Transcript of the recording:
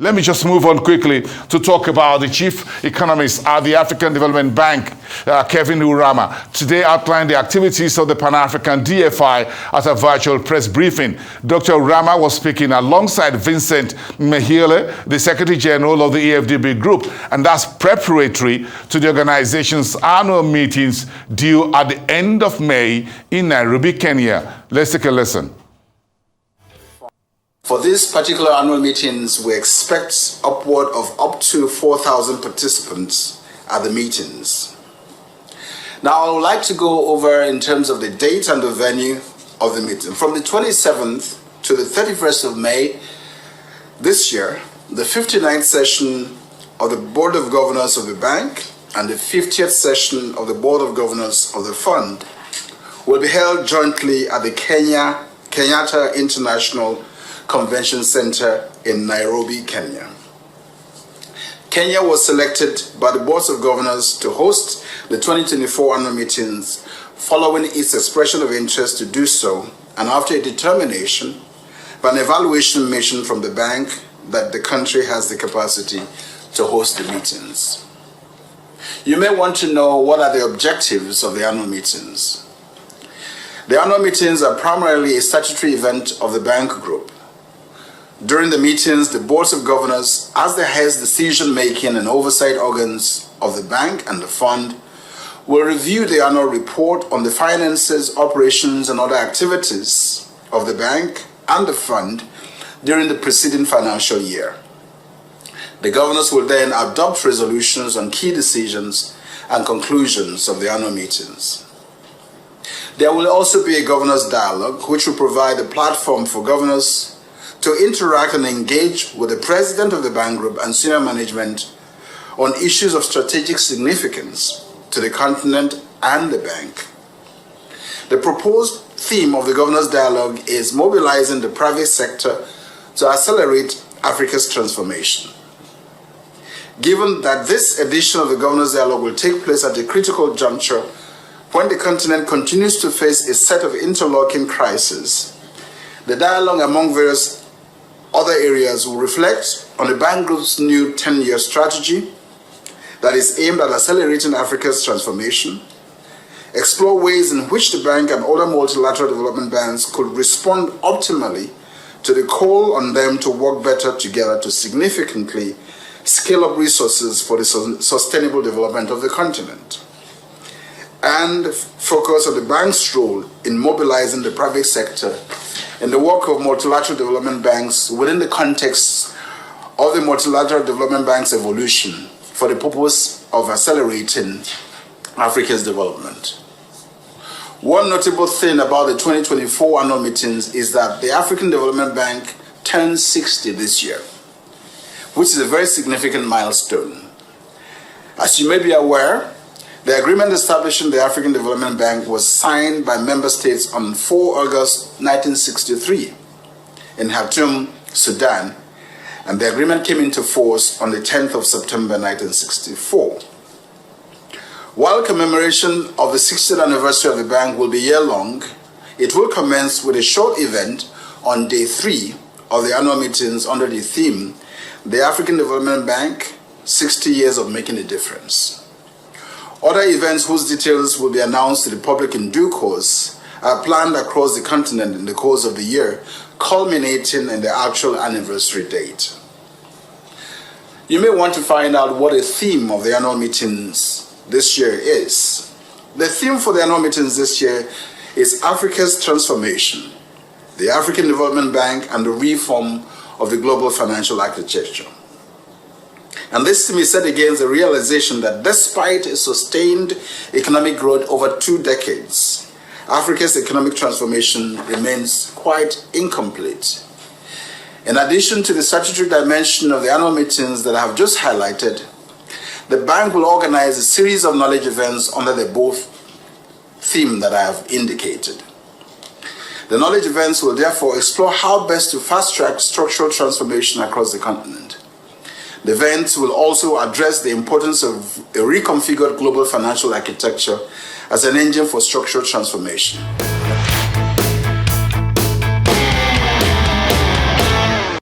Let me just move on quickly to talk about the chief economist at the African Development Bank, Kevin Urama. Today outlined the activities of the Pan-African DFI at a virtual press briefing. Dr. Urama was speaking alongside Vincent Mehile, the Secretary General of the AFDB Group, and that's preparatory to the organization's annual meetings due at the end of May in Nairobi, Kenya. Let's take a listen. For these particular annual meetings, we expect upward of up to 4,000 participants at the meetings. Now, I would like to go over in terms of the date and the venue of the meeting. From the 27th to the 31st of May this year, the 59th session of the Board of Governors of the Bank and the 50th session of the Board of Governors of the Fund will be held jointly at the Kenyatta International Convention Center in Nairobi, Kenya. Kenya was selected by the Boards of Governors to host the 2024 annual meetings following its expression of interest to do so and after a determination by an evaluation mission from the bank that the country has the capacity to host the meetings. You may want to know what are the objectives of the annual meetings. The annual meetings are primarily a statutory event of the bank group. During the meetings, the Boards of Governors, as the heads decision-making and oversight organs of the bank and the fund, will review the annual report on the finances, operations, and other activities of the bank and the fund during the preceding financial year. The governors will then adopt resolutions on key decisions and conclusions of the annual meetings. There will also be a governors' dialogue, which will provide a platform for governors to interact and engage with the president of the bank group and senior management on issues of strategic significance to the continent and the bank. The proposed theme of the governors' dialogue is mobilizing the private sector to accelerate Africa's transformation. Given that this edition of the governors' dialogue will take place at a critical juncture when the continent continues to face a set of interlocking crises, the dialogue among various other areas will reflect on the bank group's new 10-year strategy that is aimed at accelerating Africa's transformation, explore ways in which the bank and other multilateral development banks could respond optimally to the call on them to work better together to significantly scale up resources for the sustainable development of the continent, and focus on the bank's role in mobilizing the private sector in the work of multilateral development banks within the context of the multilateral development bank's evolution for the purpose of accelerating Africa's development. One notable thing about the 2024 annual meetings is that the African Development Bank turns 60 this year, which is a very significant milestone. As you may be aware, the agreement establishing the African Development Bank was signed by member states on 4 August 1963 in Khartoum, Sudan, and the agreement came into force on the 10th of September 1964. While commemoration of the 60th anniversary of the bank will be year-long, it will commence with a short event on day 3 of the annual meetings under the theme, The African Development Bank, 60 Years of Making a Difference. Other events whose details will be announced to the public in due course are planned across the continent in the course of the year, culminating in the actual anniversary date. You may want to find out what the theme of the annual meetings this year is. The theme for the annual meetings this year is Africa's transformation, the African Development Bank, and the reform of the global financial architecture. And this theme is set against the realization that despite a sustained economic growth over 2 decades, Africa's economic transformation remains quite incomplete. In addition to the statutory dimension of the annual meetings that I have just highlighted, the bank will organize a series of knowledge events under the both theme that I have indicated. The knowledge events will therefore explore how best to fast-track structural transformation across the continent. The events will also address the importance of a reconfigured global financial architecture as an engine for structural transformation.